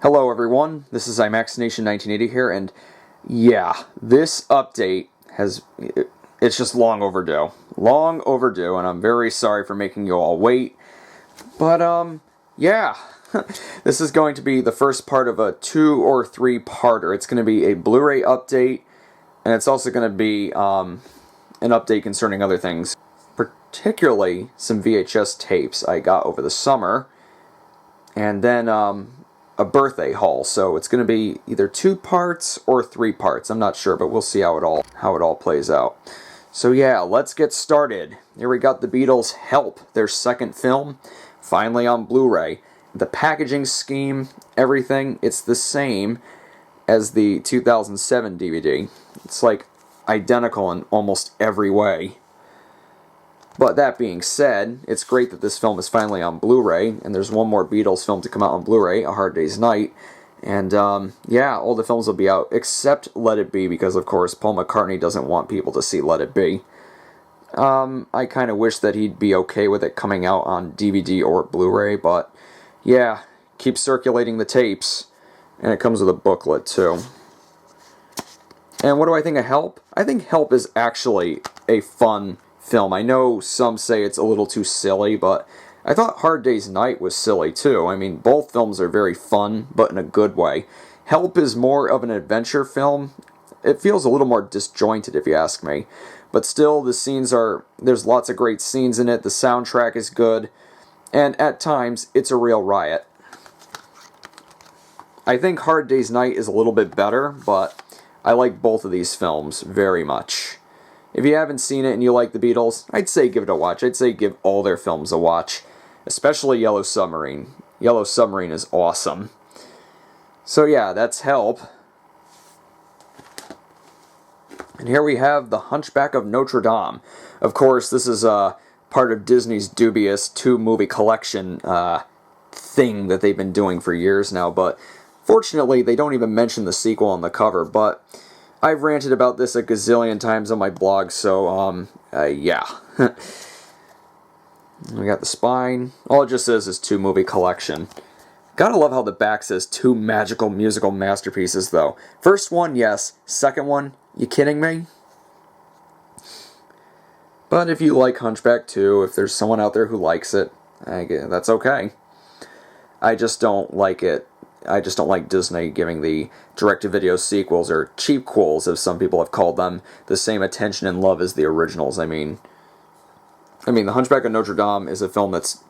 Hello everyone, this is IMAXNation1980 here, and yeah, this update it's just long overdue. Long overdue, and I'm very sorry for making you all wait. But, yeah, this is going to be the first part of a 2 or 3-parter. It's going to be a Blu-ray update, and it's also going to be an update concerning other things. Particularly some VHS tapes I got over the summer, and then, a birthday haul, so it's going to be either 2 parts or 3 parts. I'm not sure, but we'll see how it all plays out. So yeah, let's get started. Here we got the Beatles' Help, their second film, finally on Blu-ray. The packaging scheme, everything, it's the same as the 2007 DVD. It's like identical in almost every way. But that being said, it's great that this film is finally on Blu-ray, and there's one more Beatles film to come out on Blu-ray, A Hard Day's Night, and yeah, all the films will be out, except Let It Be, because of course Paul McCartney doesn't want people to see Let It Be. I kind of wish that he'd be okay with it coming out on DVD or Blu-ray, but yeah, keep circulating the tapes, and it comes with a booklet too. And what do I think of Help? I think Help is actually a fun film. I know some say it's a little too silly, but I thought Hard Day's Night was silly too. I mean, both films are very fun, but in a good way. Help is more of an adventure film. It feels a little more disjointed, if you ask me. But still, there's lots of great scenes in it, the soundtrack is good, and at times, it's a real riot. I think Hard Day's Night is a little bit better, but I like both of these films very much. If you haven't seen it and you like the Beatles, I'd say give it a watch. I'd say give all their films a watch. Especially Yellow Submarine. Yellow Submarine is awesome. So yeah, that's Help. And here we have The Hunchback of Notre Dame. Of course, this is part of Disney's dubious 2-movie collection thing that they've been doing for years now. But fortunately, they don't even mention the sequel on the cover. But I've ranted about this a gazillion times on my blog, so, yeah. We got the spine. All it just says is 2-movie collection. Gotta love how the back says 2 magical musical masterpieces, though. First one, yes. Second one, you kidding me? But if you like Hunchback 2, if there's someone out there who likes it, that's okay. I just don't like it. I just don't like Disney giving the direct-to-video sequels, or cheapquels, as some people have called them, the same attention and love as the originals. I mean, The Hunchback of Notre Dame is a film that's,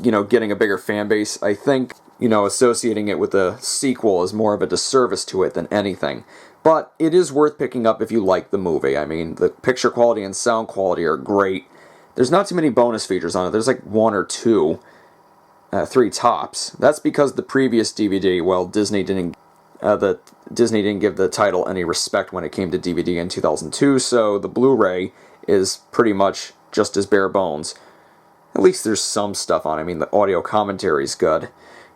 getting a bigger fan base. I think, associating it with a sequel is more of a disservice to it than anything. But it is worth picking up if you like the movie. I mean, the picture quality and sound quality are great. There's not too many bonus features on it. There's like 1 or 2. 3 tops. That's because the previous DVD, well, Disney didn't give the title any respect when it came to DVD in 2002, so the Blu-ray is pretty much just as bare bones. At least there's some stuff on it. I mean, the audio commentary is good.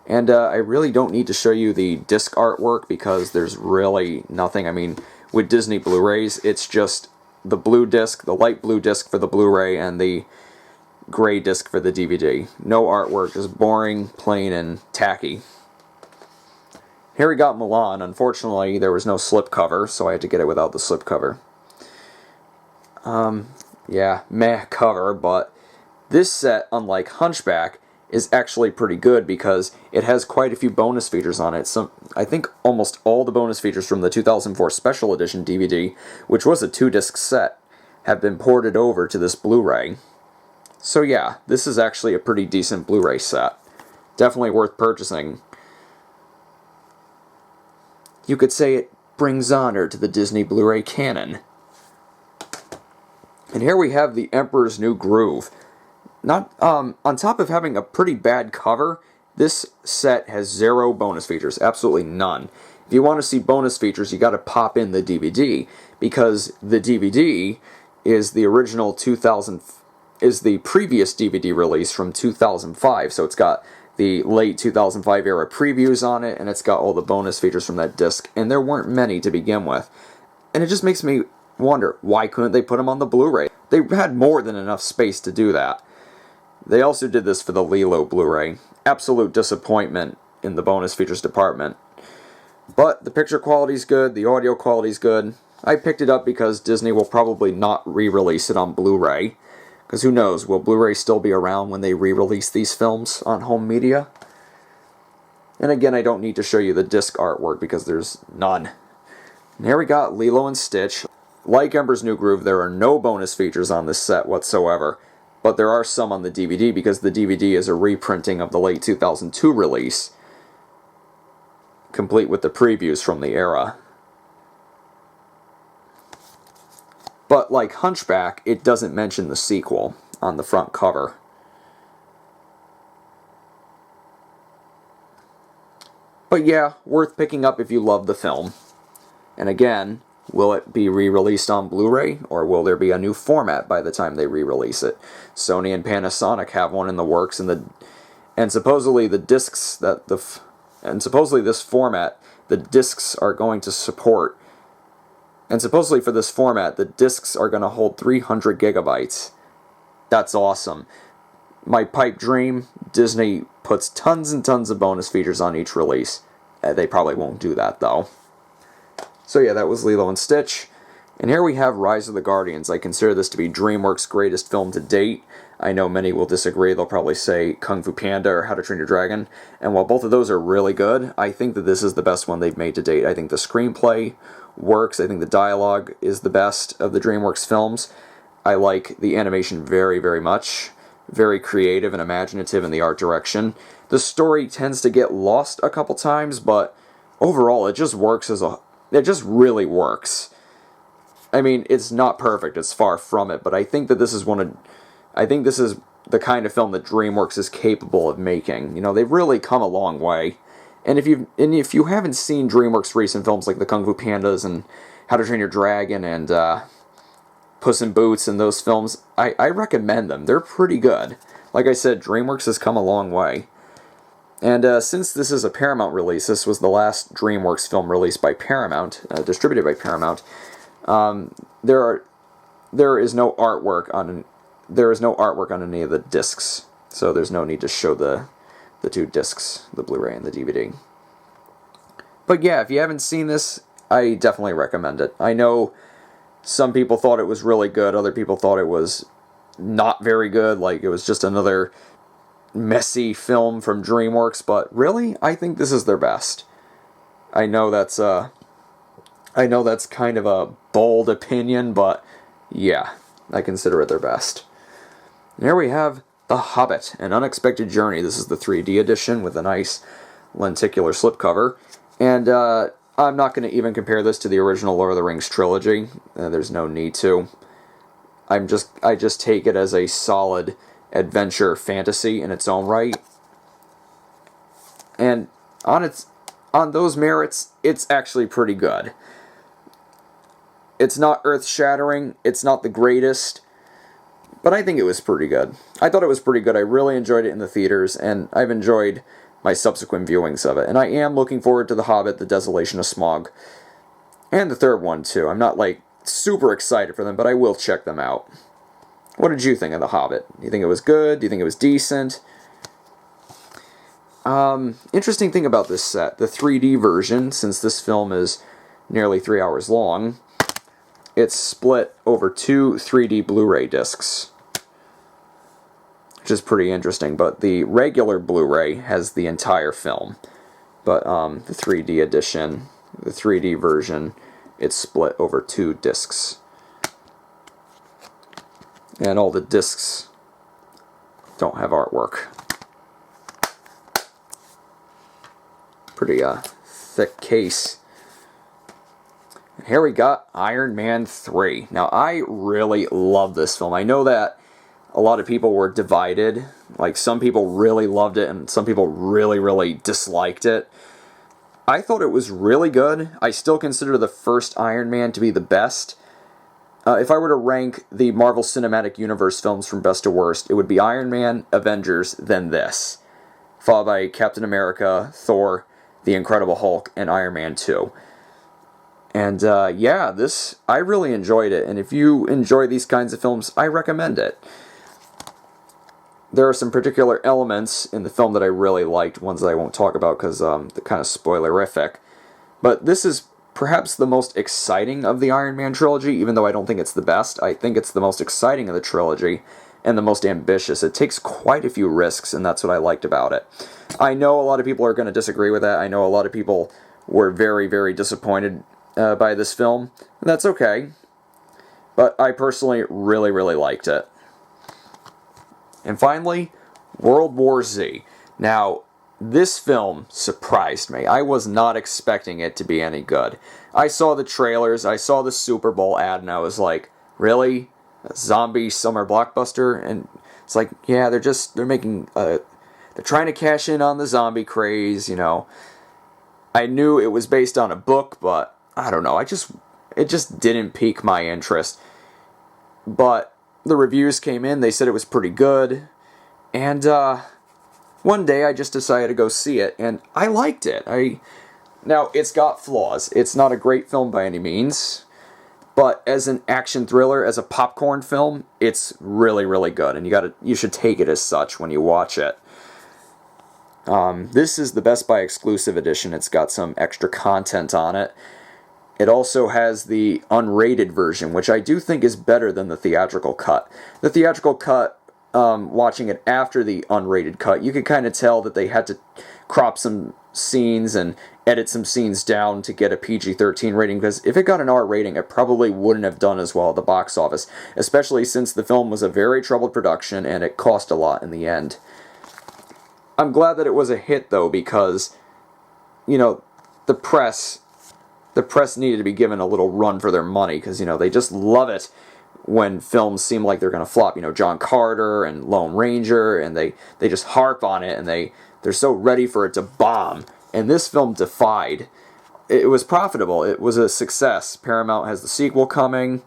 And I really don't need to show you the disc artwork because there's really nothing. I mean, with Disney Blu-rays, it's just the blue disc, the light blue disc for the Blu-ray, and the gray disc for the DVD. No artwork, just boring, plain, and tacky. Here we got Mulan. Unfortunately, there was no slipcover, so I had to get it without the slipcover. Yeah, meh cover, but this set, unlike Hunchback, is actually pretty good because it has quite a few bonus features on it. I think almost all the bonus features from the 2004 Special Edition DVD, which was a 2-disc set, have been ported over to this Blu-ray. So yeah, this is actually a pretty decent Blu-ray set. Definitely worth purchasing. You could say it brings honor to the Disney Blu-ray canon. And here we have The Emperor's New Groove. On top of having a pretty bad cover, this set has 0 bonus features, absolutely none. If you want to see bonus features, you gotta pop in the DVD, because the DVD is the original is the previous DVD release from 2005, so it's got the late 2005 era previews on it, and it's got all the bonus features from that disc, and there weren't many to begin with. And it just makes me wonder, why couldn't they put them on the Blu-ray? They had more than enough space to do that. They also did this for the Lilo Blu-ray. Absolute disappointment. in the bonus features department. But the picture quality's good, the audio quality's good. I picked it up because Disney will probably not re-release it on Blu-ray. Because who knows, will Blu-ray still be around when they re-release these films on home media? And again, I don't need to show you the disc artwork because there's none. And here we got Lilo and Stitch. Like Emperor's New Groove, there are no bonus features on this set whatsoever. But there are some on the DVD because the DVD is a reprinting of the late 2002 release, complete with the previews from the era. But like Hunchback, it doesn't mention the sequel on the front cover. But yeah, worth picking up if you love the film. And again, will it be re-released on Blu-ray, or will there be a new format by the time they re-release it? Sony and Panasonic have one in the works, and supposedly the discs and supposedly this format, the discs are going to support. And supposedly for this format, the discs are going to hold 300 gigabytes. That's awesome. My pipe dream, Disney puts tons and tons of bonus features on each release. They probably won't do that, though. So yeah, that was Lilo and Stitch. And here we have Rise of the Guardians. I consider this to be DreamWorks' greatest film to date. I know many will disagree. They'll probably say Kung Fu Panda or How to Train Your Dragon. And while both of those are really good, I think that this is the best one they've made to date. I think the screenplay works. I think the dialogue is the best of the DreamWorks films. I like the animation very, very much. Very creative and imaginative in the art direction. The story tends to get lost a couple times, but overall it just works it just really works. I mean, it's not perfect, it's far from it, but I think that this is the kind of film that DreamWorks is capable of making. You know, they've really come a long way. And if you haven't seen DreamWorks' recent films like the Kung Fu Pandas and How to Train Your Dragon and Puss in Boots and those films, I recommend them. They're pretty good. Like I said, DreamWorks has come a long way. And since this is a Paramount release, this was the last DreamWorks film released by Paramount, distributed by Paramount. There is no artwork on any of the discs, so there's no need to show the two discs, the Blu-ray and the DVD. But yeah, if you haven't seen this, I definitely recommend it. I know some people thought it was really good, other people thought it was not very good, like it was just another messy film from DreamWorks, but really, I think this is their best. I know that's kind of a bold opinion, but yeah, I consider it their best. And here we have The Hobbit, An Unexpected Journey. This is the 3D edition with a nice lenticular slipcover. And I'm not going to even compare this to the original Lord of the Rings trilogy. There's no need to. I just take it as a solid adventure fantasy in its own right. And on those merits, it's actually pretty good. It's not earth-shattering, it's not the greatest, but I think it was pretty good. I thought it was pretty good. I really enjoyed it in the theaters, and I've enjoyed my subsequent viewings of it. And I am looking forward to The Hobbit, The Desolation of Smaug, and the third one too. I'm not like super excited for them, but I will check them out. What did you think of The Hobbit? Do you think it was good? Do you think it was decent? Interesting thing about this set, the 3D version, since this film is nearly 3 hours long, it's split over 2 3D Blu-ray discs, which is pretty interesting. But the regular Blu-ray has the entire film, but the 3D edition, the 3D version, it's split over 2 discs. And all the discs don't have artwork. Pretty thick case. And here we got Iron Man 3. Now, I really love this film. I know that a lot of people were divided. Like, some people really loved it, and some people really, really disliked it. I thought it was really good. I still consider the first Iron Man to be the best. If I were to rank the Marvel Cinematic Universe films from best to worst, it would be Iron Man, Avengers, then this. Followed by Captain America, Thor, The Incredible Hulk, and Iron Man 2. And yeah, I really enjoyed it. And if you enjoy these kinds of films, I recommend it. there are some particular elements in the film that I really liked, ones that I won't talk about because they're kind of spoilerific. But this is perhaps the most exciting of the Iron Man trilogy, even though I don't think it's the best. I think it's the most exciting of the trilogy and the most ambitious. It takes quite a few risks, and that's what I liked about it. I know a lot of people are going to disagree with that. I know a lot of people were very, very disappointed by this film. And that's okay. But I personally really, really liked it. And finally, World War Z. Now, this film surprised me. I was not expecting it to be any good. I saw the trailers, I saw the Super Bowl ad, and I was like, really? A zombie summer blockbuster? And it's like, yeah, they're trying to cash in on the zombie craze, you know. I knew it was based on a book, but I don't know, it just didn't pique my interest. But the reviews came in, they said it was pretty good, and one day I just decided to go see it, and I liked it. Now, it's got flaws. It's not a great film by any means, but as an action thriller, as a popcorn film, it's really, really good, and you should take it as such when you watch it. This is the Best Buy exclusive edition. It's got some extra content on it. It also has the unrated version, which I do think is better than the theatrical cut. The theatrical cut, watching it after the unrated cut, you could kind of tell that they had to crop some scenes and edit some scenes down to get a PG-13 rating, because if it got an R rating, it probably wouldn't have done as well at the box office, especially since the film was a very troubled production and it cost a lot in the end. I'm glad that it was a hit, though, because, you know, the press needed to be given a little run for their money, because, you know, they just love it when films seem like they're going to flop. You know, John Carter and Lone Ranger, and they just harp on it, and they're so ready for it to bomb. And this film defied. It was profitable. It was a success. Paramount has the sequel coming.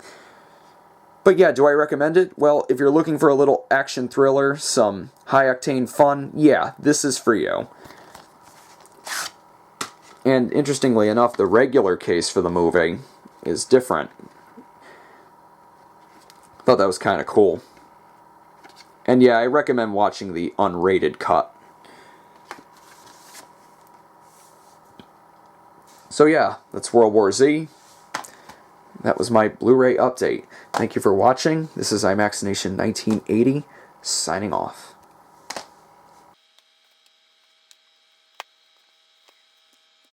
But yeah, do I recommend it? Well, if you're looking for a little action thriller, some high-octane fun, yeah, this is for you. And interestingly enough, the regular case for the movie is different. Thought that was kind of cool. And yeah, I recommend watching the unrated cut. So yeah, that's World War Z. That was my Blu-ray update. Thank you for watching. This is IMAX Nation 1980, signing off.